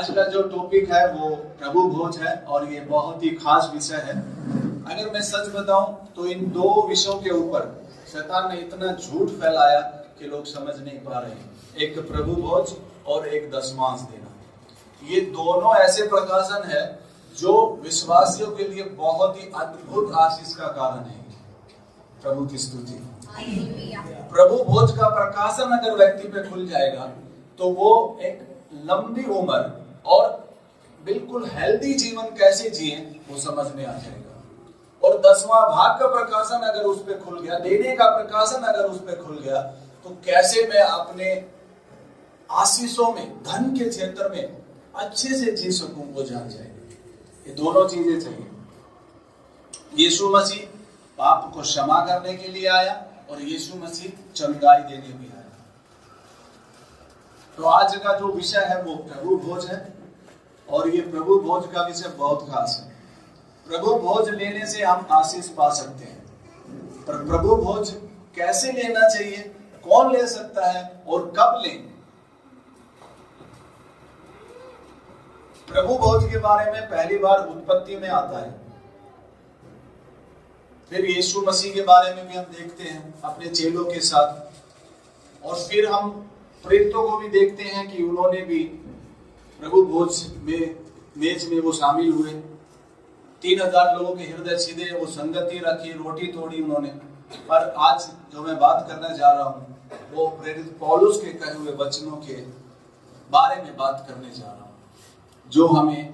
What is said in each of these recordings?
आज का जो टॉपिक है वो प्रभु भोज है और ये बहुत ही खास विषय है। अगर मैं सच बताऊं तो इन दो विषयों के ऊपर शैतान ने इतना झूठ फैलाया कि लोग समझ नहीं पा रहे हैं। एक प्रभु भोज और एक दशमांश देना, ये दोनों ऐसे प्रकाशन है जो विश्वासियों के लिए बहुत ही अद्भुत आशीष का कारण है। प्रभु की स्तुति। प्रभु भोज का प्रकाशन अगर व्यक्ति पे खुल जाएगा तो वो एक लंबी उम्र और बिल्कुल हेल्दी जीवन कैसे जिए वो समझ में आ जाएगा। और 10वां भाग का प्रकाशन अगर उस पे खुल गया, देने का प्रकाशन अगर उस पे खुल गया, तो कैसे मैं अपने आशीषों में, धन के क्षेत्र में अच्छे से जी सकूं वो जान जाएगा। ये दोनों चीजें चाहिए। यीशु मसीह पाप को क्षमा करने के लिए आया और यीशु मसीह चंगाई देने भी आया। तो आज का जो विषय है वो प्रभु भोज है और ये प्रभु भोज का विषय बहुत खास है। प्रभु भोज लेने से हम आशीष पा सकते हैं, पर प्रभु भोज कैसे लेना चाहिए, कौन ले सकता है और कब लें? प्रभु भोज के बारे में पहली बार उत्पत्ति में आता है। फिर यीशु मसीह के बारे में भी हम देखते हैं अपने चेलों के साथ, और फिर हम प्रेरितों को भी देखते हैं कि उन्होंने भी प्रभु भोज में मेज में वो शामिल हुए। 3000 लोगों के हृदय सीधे, वो संगति रखी, रोटी तोड़ी उन्होंने। पर आज जो मैं बात करना जा रहा हूँ वो प्रेरित पौलुस के कहे हुए वचनों के बारे में बात करने जा रहा हूँ, जो हमें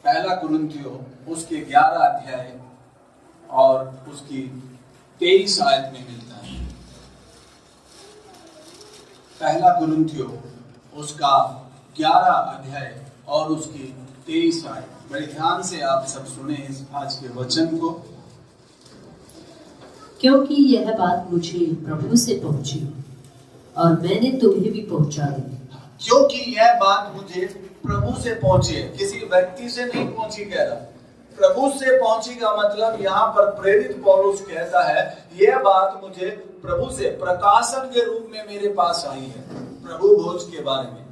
पहला कुरिन्थियों उसके 11 अध्याय और उसकी 23 आयत में मिलता है। पहला कुरिन्थियों उसका 11 अध्याय और उसकी 23 आयत। बड़े ध्यान से आप सब सुने इस आज के वचन को। क्योंकि यह बात मुझे प्रभु से पहुंची और मैंने तुम्हें भी पहुंचा दी। क्योंकि यह बात मुझे प्रभु से पहुंची है, किसी व्यक्ति से नहीं पहुंची कह रहा, प्रभु से पहुंची का मतलब यहाँ पर प्रेरित पौलुस कहता है यह बात मुझे प्रभु से प्रकाशन के रूप में मेरे पास आई है। प्रभु भोज के बारे में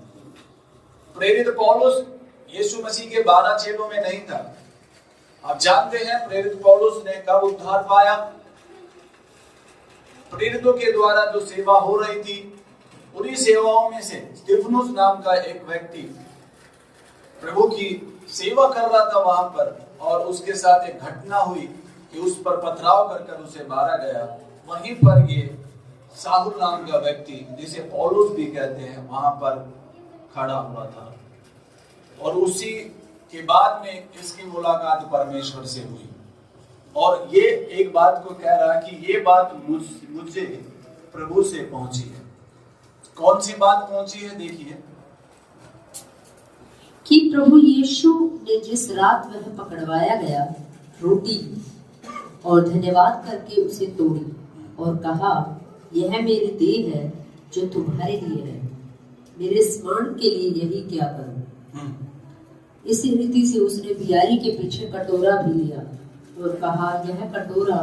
प्रेरित पौलुस यीशु मसीह के 12 चेलों में नहीं था। आप जानते हैं प्रेरित पौलुस ने कब उद्धार पाया? प्रेरितों के द्वारा जो सेवा हो रही थी उन्हीं सेवाओं में से स्तिफनुस नाम का एक व्यक्ति प्रभु की सेवा कर रहा था वहां पर, और उसके साथ एक घटना हुई कि उस पर पथराव कर उसे मारा गया। वहीं पर ये साहुल नाम का व्यक्ति, जिसे पौलुस भी कहते हैं, वहां पर खड़ा हुआ था। और उसी के बाद में इसकी मुलाकात परमेश्वर से हुई, और ये एक बात को कह रहा कि ये बात मुझे प्रभु से पहुंची है। कौन सी बात पहुंची है? देखिए कि प्रभु यीशु ने जिस रात वह पकड़वाया गया रोटी और धन्यवाद करके उसे तोड़ी और कहा, यह मेरी देह है जो तुम्हारे लिए है, मेरे स्मरण के लिए यही क्या करूं। इसी रीति से उसने बियारी के पीछे कटोरा भी लिया और कहा, यह कटोरा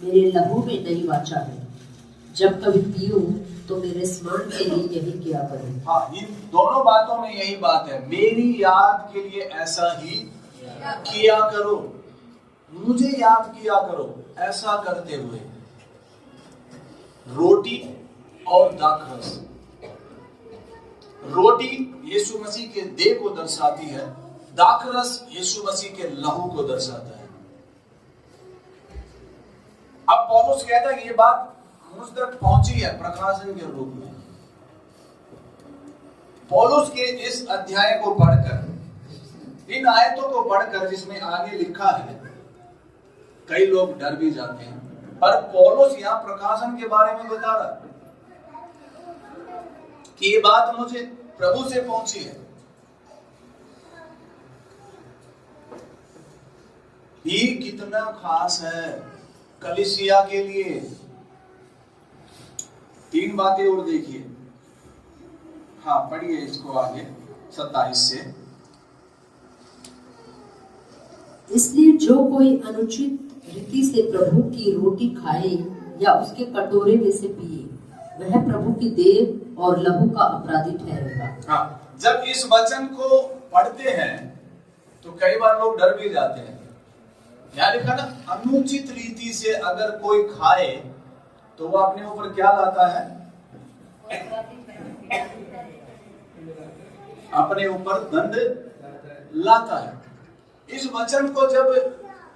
मेरे लहू में नई वाचा है, जब कभी पीऊं तो मेरे स्मरण के लिए यही क्या करूं। हाँ, इन दोनों बातों में यही बात है, मेरी याद के लिए ऐसा ही किया करो, मुझे याद किया करो। ऐसा करते हुए रोटी और दाखरस, रोटी यीशु मसीह के देह को दर्शाती है, दाखरस यीशु मसीह के लहू को दर्शाता है। अब पौलुस कहता है कि ये बात मुझ तक पहुंची है प्रकाशन के रूप में। पौलुस के इस अध्याय को पढ़कर, इन आयतों को पढ़कर जिसमें आगे लिखा है, कई लोग डर भी जाते हैं, पर पौलुस यहाँ प्रकाशन के बारे में बता रहा कि ये बात मुझे प्रभु से पहुंची है। ये कितना खास है कलीसिया के लिए। 3 बातें और देखिए। हाँ, पढ़िए इसको आगे 27 से। इसलिए जो कोई अनुचित रीति से प्रभु की रोटी खाए या उसके कटोरे में से पिए, वह प्रभु की देह और लहू का अपराधी ठहरेगा। हाँ, जब इस वचन को पढ़ते हैं तो कई बार लोग डर भी जाते हैं। यहाँ लिखा ना, अनुचित रीति से अगर कोई खाए तो वो अपने ऊपर क्या लाता है? अपने ऊपर दंड लाता है। इस वचन को जब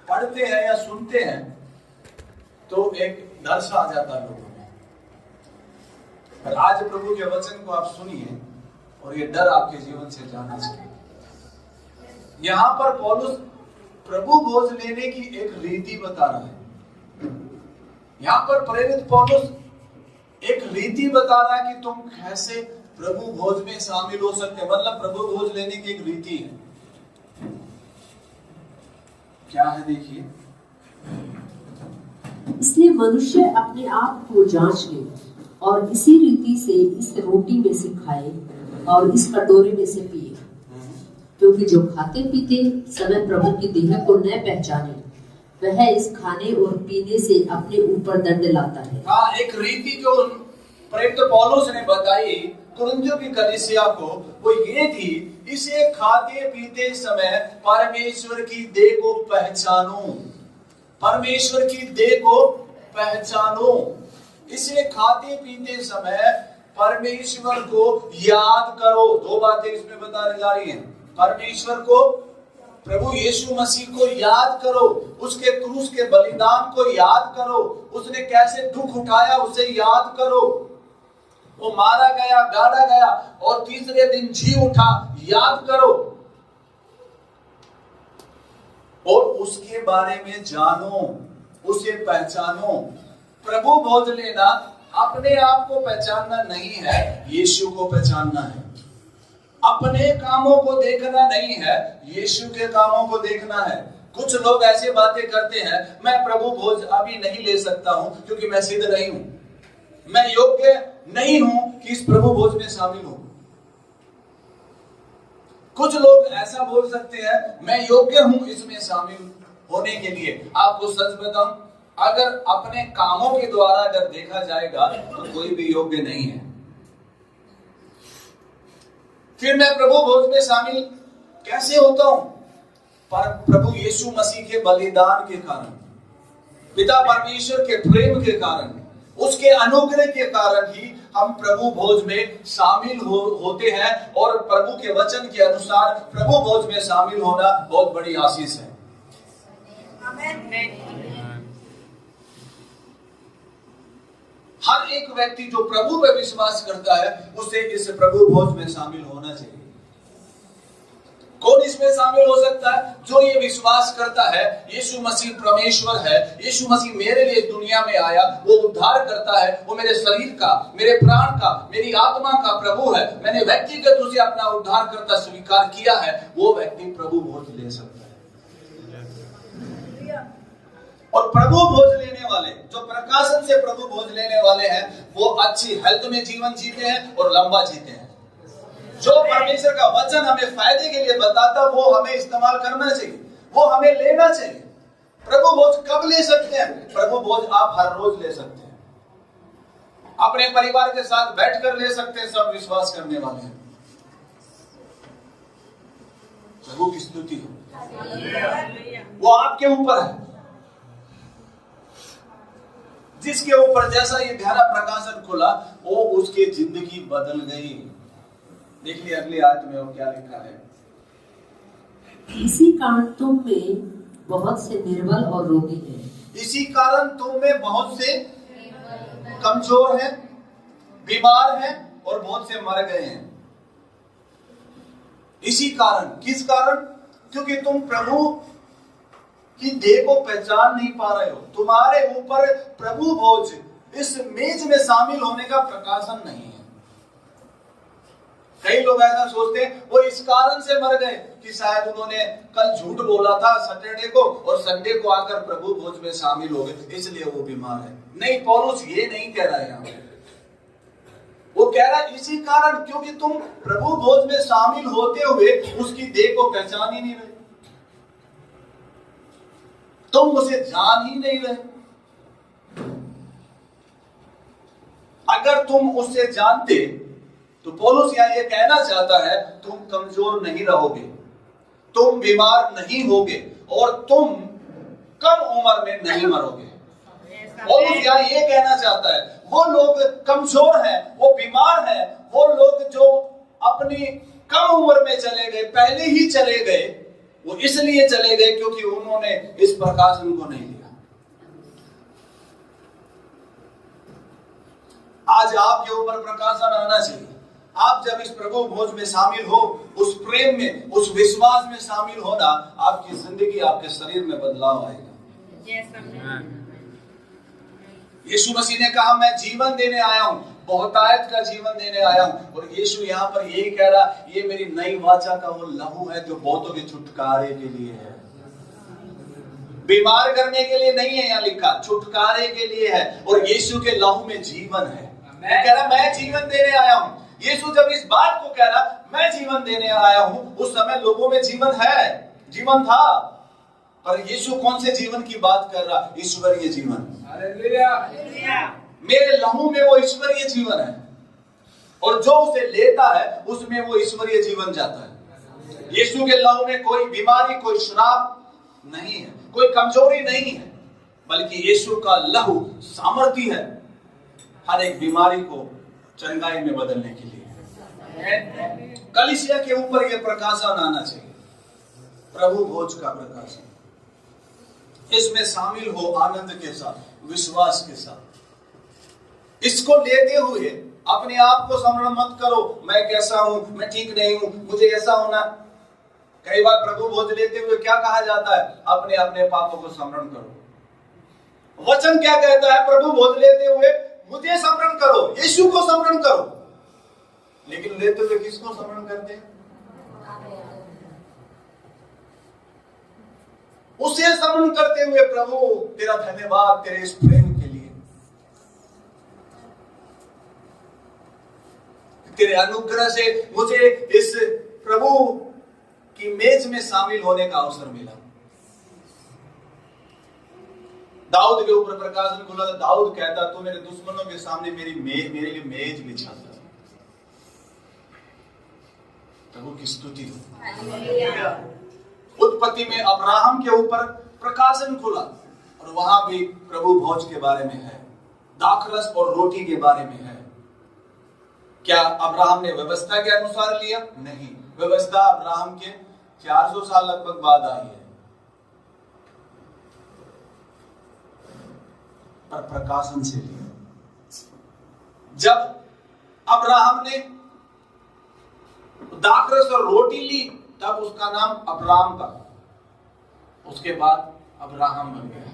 पढ़ते हैं या सुनते हैं तो एक डर सा आ जाता है लोगों में। पर आज प्रभु के वचन को आप सुनिए और ये डर आपके जीवन से जाना चाहिए। यहां पर पौलुस प्रभु भोज लेने की एक रीति बता रहा है। यहां पर प्रेरित पौलुस एक रीति बता रहा है कि तुम कैसे प्रभु भोज में शामिल हो सकते हैं। मतलब प्रभु भोज लेने की एक रीति है। क्या है देखिए, इसलिए मनुष्य अपने आप को जांच ले और इसी रीति से इस रोटी में से खाए और इस कटोरे में से पिए, क्योंकि जो खाते पीते समय प्रभु की देह को न पहचाने वह इस खाने और पीने से अपने ऊपर दंड लाता है। हाँ, एक रीति जो प्रेरित पौलुस ने बताई कुरिन्थियों की कलीसिया को, वो ये थी, इसे खाते पीते समय परमेश्वर की देह को पहचानो, परमेश्वर की देह को पहचानो। इसे खाते पीते समय परमेश्वर को याद करो। दो बातें इसमें बताई जा रही हैं। परमेश्वर को, प्रभु यीशु मसीह को याद करो, उसके क्रूस के बलिदान को याद करो, उसने कैसे दुख उठाया उसे याद करो, वो मारा गया, गाड़ा गया और तीसरे दिन जी उठा, याद करो और उसके बारे में जानो, उसे पहचानो। प्रभु भोज लेना अपने आप को पहचानना नहीं है, यीशु को पहचानना है। अपने कामों को देखना नहीं है, यीशु के कामों को देखना है। कुछ लोग ऐसे बातें करते हैं, मैं प्रभु भोज अभी नहीं ले सकता हूं क्योंकि मैं सिद्ध नहीं हूं, मैं योग्य नहीं हूं कि इस प्रभु भोज में शामिल हूं। कुछ लोग ऐसा बोल सकते हैं, मैं योग्य हूं इसमें शामिल होने के लिए। आपको सच बताऊं, अगर अपने कामों के द्वारा अगर देखा जाएगा तो कोई भी योग्य नहीं है। फिर मैं प्रभु भोज में शामिल कैसे होता हूं? पर प्रभु यीशु मसीह के बलिदान के कारण, पिता परमेश्वर के प्रेम के कारण, उसके अनुग्रह के कारण ही हम प्रभु भोज में शामिल होते हैं। और प्रभु के वचन के अनुसार प्रभु भोज में शामिल होना बहुत बड़ी आशीष है। हर एक व्यक्ति जो प्रभु पे विश्वास करता है उसे इस प्रभु भोज में शामिल होना चाहिए। कौन इसमें शामिल हो सकता है? जो ये विश्वास करता है यीशु मसीह परमेश्वर है, यीशु मसीह मेरे लिए दुनिया में आया, वो उद्धार करता है, वो मेरे शरीर का, मेरे प्राण का, मेरी आत्मा का प्रभु है, मैंने व्यक्तिगत उसे अपना उद्धार करता स्वीकार किया है, वो व्यक्ति प्रभु भोज ले सकता है। और प्रभु भोज लेने वाले, जो प्रकाशन से प्रभु भोज लेने वाले हैं, वो अच्छी हेल्थ में जीवन जीते हैं और लंबा जीते हैं। जो परमेश्वर का वचन हमें फायदे के लिए बताता, वो हमें इस्तेमाल करना चाहिए, वो हमें लेना चाहिए। प्रभु भोज कब ले सकते हैं? प्रभु भोज आप हर रोज ले सकते हैं, अपने परिवार के साथ बैठकर ले सकते हैं। सब विश्वास करने वाले हैं। प्रभु की स्तुति हो, वो आपके ऊपर है। जिसके ऊपर जैसा ये गहरा प्रकाशन खुला, वो उसकी जिंदगी बदल गई। देखिए अगली आयत में वो क्या लिखा है। इसी कारण तुम में बहुत से निर्बल और रोगी हैं। इसी कारण तुम में बहुत से कमजोर हैं, बीमार हैं और बहुत से मर गए हैं। इसी कारण, किस कारण? क्योंकि तुम प्रभु की देह को पहचान नहीं पा रहे हो। तुम्हारे ऊपर प्रभु भोज, इस मेज में शामिल होने का प्रकाशन नहीं है। कई लोग ऐसा सोचते हैं वो इस कारण से मर गए कि शायद उन्होंने कल झूठ बोला था सैटरडे को और संडे को आकर प्रभु भोज में शामिल हो गए, इसलिए वो बीमार है। नहीं, पौलुस ये नहीं कह रहा है यहाँ। वो कह रहा है इसी कारण, क्योंकि तुम प्रभु भोज में शामिल होते हुए उसकी देह को पहचान ही नहीं रहे, तुम उसे जान ही नहीं रहे। अगर तुम उसे जानते तो पौलुस यहाँ ये कहना चाहता है, तुम कमजोर नहीं रहोगे, तुम बीमार नहीं होगे और तुम कम उम्र में नहीं मरोगे। पौलुस यहाँ ये कहना चाहता है, वो लोग कमजोर हैं, वो बीमार हैं, वो लोग जो अपनी कम उम्र में चले गए, पहले ही चले गए, वो इसलिए चले गए क्योंकि उन्होंने इस प्रकाशन को नहीं लिया। आज आपके ऊपर प्रकाशन आना चाहिए। आप जब इस प्रभु भोज में शामिल हो, उस प्रेम में, उस विश्वास में शामिल होना, आपकी जिंदगी, आपके शरीर में बदलाव आएगा। यीशु मसीह ने कहा, मैं जीवन देने आया हूं, बहुतायत का जीवन देने आया हूं। और यीशु यहाँ पर यही कह रहा, ये मेरी नई वाचा का वो लहू है जो बहुतों के छुटकारे के लिए है। बीमार करने के लिए नहीं है यहाँ लिखा, छुटकारे के लिए है। और यीशु के लहू में जीवन है। मैं कह रहा, मैं जीवन देने आया हूं। यीशु जब इस बात को कह रहा, मैं जीवन देने आया हूं, उस समय लोगों में जीवन है, जीवन था। पर यीशु कौन से जीवन की बात कर रहा? ईश्वरीय जीवन। मेरे लहू में वो ईश्वरीय जीवन है, और जो उसे लेता है उसमें वो ईश्वरीय जीवन जाता है। यीशु के लहू में कोई बीमारी, कोई श्राप नहीं है, कोई कमजोरी नहीं है, बल्कि यीशु का लहू सामर्थ्य है हर एक बीमारी को चंगाई में बदलने के लिए। कलीसिया के ऊपर यह प्रकाशन आना चाहिए, प्रभु भोज का प्रकाशन। इसमें शामिल हो आनंद के साथ, विश्वास के साथ। इसको लेते हुए अपने आप को स्मरण मत करो, मैं कैसा हूं, मैं ठीक नहीं हूं, मुझे ऐसा होना। कई बार प्रभु भोज लेते हुए क्या कहा जाता है? अपने अपने पापों को स्मरण करो। वचन क्या कहता है? प्रभु भोज लेते हुए मुझे स्मरण करो, यीशु को स्मरण करो। लेकिन लेते हुए किसको स्मरण करते हैं? उसे स्मरण करते हुए, प्रभु तेरा धन्यवाद तेरे इस प्रेम के लिए, तेरे अनुग्रह से मुझे इस प्रभु की मेज में शामिल होने का अवसर मिला। दाऊद के ऊपर प्रकाशन खुला था। दाऊद कहता, तू मेरे दुश्मनों के सामने मेरे लिए मेज बिछाता। प्रभु की स्तुति हो। उत्पत्ति में अब्राहम के ऊपर प्रकाशन खुला, और वहां भी प्रभु भोज के बारे में है, दाखरस और रोटी के बारे में है। क्या अब्राहम ने व्यवस्था के अनुसार लिया? नहीं, व्यवस्था अब्राहम के 400 साल लगभग बाद आई है, पर प्रकाशन से लिया। जब अब्राहम ने दाखरस और रोटी ली, तब उसका नाम अब्राहम था। उसके बाद अब्राहम बन गया।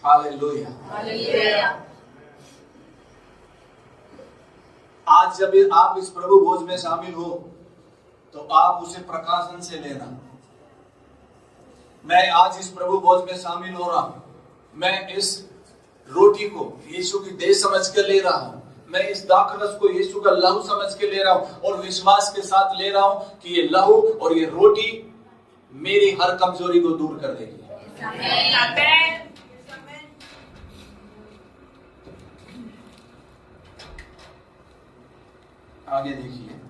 Hallelujah, hallelujah. आज जब आप इस प्रभु भोज में शामिल हो, तो आप उसे प्रकाशन से लेना। मैं आज इस प्रभु भोज में शामिल हो रहा हूं, मैं इस रोटी को यीशु की देह समझ कर ले रहा हूं, मैं इस दाखरस को यीशु का लहू समझ के ले रहा हूं, और विश्वास के साथ ले रहा हूं कि ये लहू और ये रोटी मेरी हर कमजोरी को दूर कर देगी। आगे देखिए,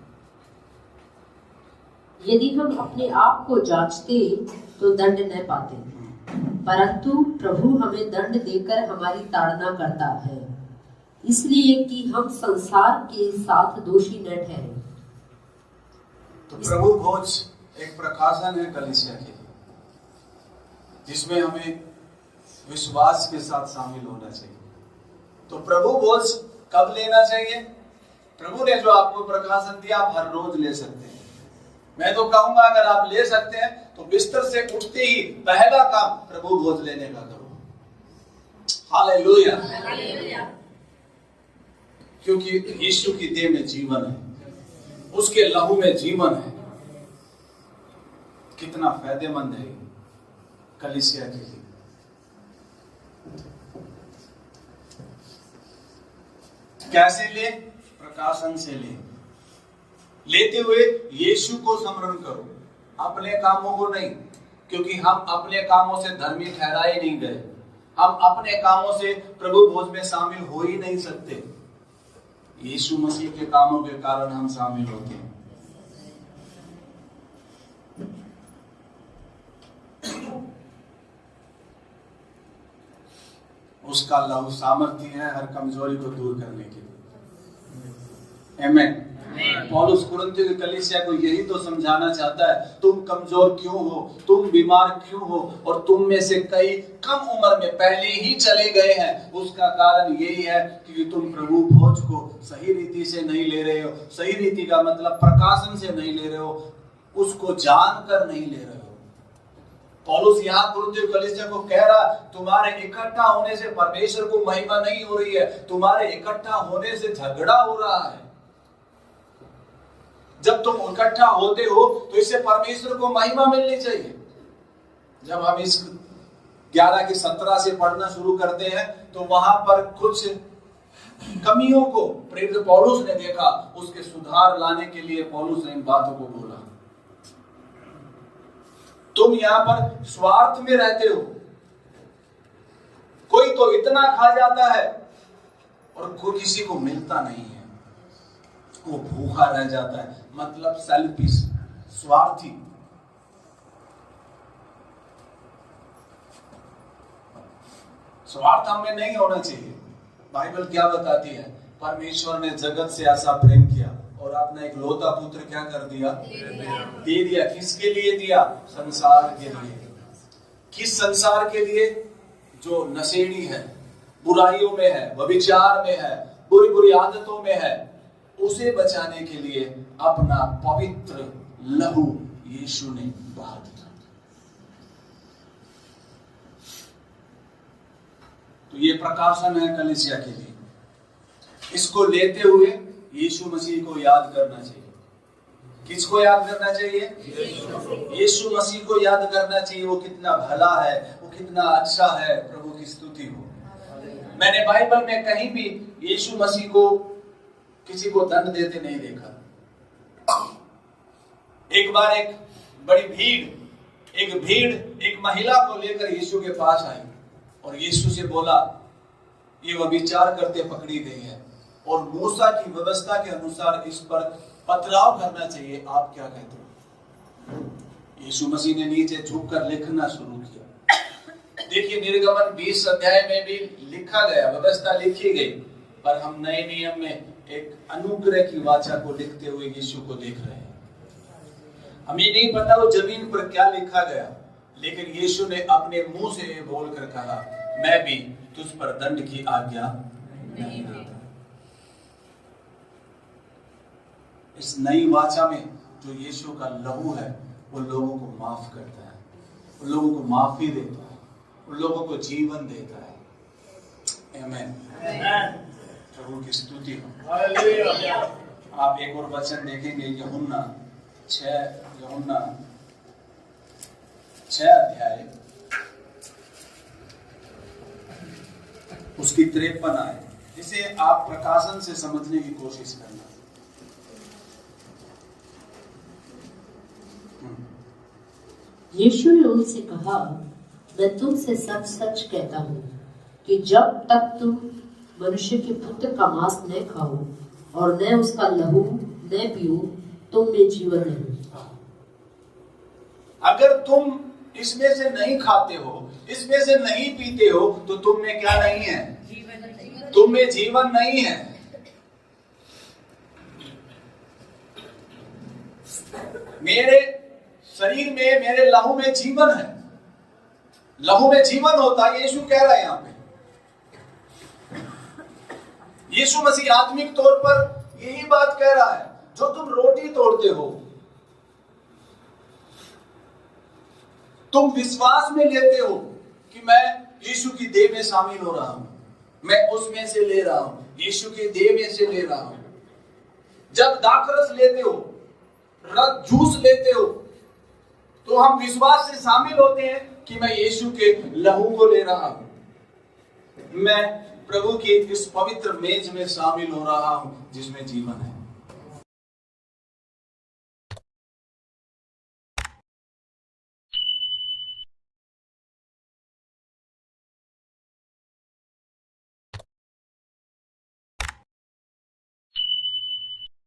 यदि हम अपने आप को जांचते तो दंड न पाते, परंतु प्रभु हमें दंड देकर हमारी ताड़ना करता है, इसलिए कि हम संसार के साथ दोषी न ठहरे। तो प्रभु भोज एक प्रकाशन है कलीसिया के लिए, जिसमें हमें विश्वास के साथ शामिल होना चाहिए। तो प्रभु भोज कब लेना चाहिए? प्रभु ने जो आपको प्रकाशन दिया, आप हर रोज ले सकते हैं। मैं तो कहूंगा, अगर आप ले सकते हैं तो बिस्तर से उठते ही पहला काम प्रभु भोज लेने का करो। Hallelujah, hallelujah. क्योंकि यीशु की देह में जीवन है, उसके लहू में जीवन है। कितना फायदेमंद है कलीसिया के लिए। कैसे ले? प्रकाशन से ले। लेते हुए यीशु को स्मरण करो, अपने कामों को नहीं, क्योंकि हम अपने कामों से धर्मी ठहराए नहीं गए। हम अपने कामों से प्रभु भोज में शामिल हो ही नहीं सकते। यीशु मसीह के कामों के कारण हम शामिल होते हैं। उसका लहू सामर्थ्य है हर कमजोरी को दूर करने के लिए। आमीन। पौलुस कुरिन्थियों की कलीसिया को यही तो समझाना चाहता है, तुम कमजोर क्यों हो, तुम बीमार क्यों हो, और तुम में से कई कम उम्र में पहले ही चले गए हैं। उसका कारण यही है कि तुम प्रभु भोज को सही रीति से नहीं ले रहे हो। सही रीति का मतलब प्रकाशन से नहीं ले रहे हो, उसको जानकर नहीं ले रहे हो। पौलुस यहाँ कुरिन्थियों कलीसिया को कह रहा, तुम्हारे इकट्ठा होने से परमेश्वर को महिमा नहीं हो रही है, तुम्हारे इकट्ठा होने से झगड़ा हो रहा है। जब तुम इकट्ठा होते हो तो इससे परमेश्वर को महिमा मिलनी चाहिए। जब हम इस 11 की 17 से पढ़ना शुरू करते हैं तो वहां पर कुछ कमियों को प्रेरित पौलुस ने देखा, उसके सुधार लाने के लिए पौलुस ने इन बातों को बोला। तुम यहां पर स्वार्थ में रहते हो, कोई तो इतना खा जाता है और कोई किसी को मिलता नहीं है, वो भूखा रह जाता है। मतलब सेल्फिश, स्वार्थी। स्वार्थ हमें नहीं होना चाहिए। बाइबल क्या बताती है? परमेश्वर ने जगत से ऐसा प्रेम किया और अपना एक लौता पुत्र क्या कर दिया? दे दिया। किसके लिए दिया? संसार के लिए। किस संसार के लिए? जो नशेड़ी है, बुराइयों में है, व्यभिचार में है, बुरी बुरी आदतों में है, उसे बचाने के लिए अपना पवित्र लहू यीशु ने बहा दिया। तो ये प्रकाशन है कलीसिया के लिए। इसको लेते हुए यीशु मसीह को याद करना चाहिए। किसको याद करना चाहिए? यीशु मसीह को याद करना चाहिए। वो कितना भला है, वो कितना अच्छा है। प्रभु की स्तुति हो। मैंने बाइबल में कहीं भी यीशु मसीह को किसी को दंड देते नहीं देखा। एक बार एक बड़ी भीड़ एक महिला को लेकर यीशु के पास आई और यीशु से बोला, ये व्यभिचार करते पकड़ी गई है और मूसा की व्यवस्था के अनुसार इस पर पथराव करना चाहिए, आप क्या कहते हो? यीशु मसीह ने नीचे झुककर लिखना शुरू किया। देखिए, निर्गमन 20 अध्याय में भी लिखा गया, व्यवस्था लिखी गई, पर हम नए नियम में एक अनुग्रह की वाचा को लिखते हुए यीशु को देख रहे हैं। हमें नहीं पता वो जमीन पर क्या लिखा गया, लेकिन यीशु ने अपने मुंह से बोलकर कहा, मैं भी तुझ पर दंड की आज्ञा नहीं देता। इस नई वाचा में जो यीशु का लहू है, वो लोगों को माफ करता है, वो लोगों को माफी देता है, वो लोगों को जीवन देता है। आमीन। प्रभु की स्तुति हो। आप एक और वचन देखेंगे, यूहन्ना 6 अध्याय उसकी 53 आए, जिसे आप प्रकाशन से समझने की कोशिश करना। यीशु ने उनसे कहा, मैं तुमसे सच सच कहता हूँ कि जब तक तुम मनुष्य के पुत्र का मांस न खाओ और न उसका लहू न पियो, तुम में जीवन नहीं। अगर तुम इसमें से नहीं खाते हो, इसमें से नहीं पीते हो, तो तुम में क्या नहीं है? तुम में जीवन नहीं है। मेरे शरीर में, मेरे लहू में जीवन है। लहू में जीवन होता है, यीशु कह रहा है यहां पे। यीशु मसीह आत्मिक तौर पर यही बात कह रहा है। जो तुम रोटी तोड़ते हो, तुम विश्वास में लेते हो कि मैं यीशु की देह में शामिल हो रहा हूं, मैं उसमें से ले रहा हूं, यीशु की देह में से ले रहा हूं। जब दाखरस लेते हो, जूस लेते हो, तो हम विश्वास से शामिल होते हैं कि मैं यीशु के लहू को ले रहा हूं, मैं प्रभु की इस पवित्र मेज में शामिल हो रहा हूं जिसमें जीवन है।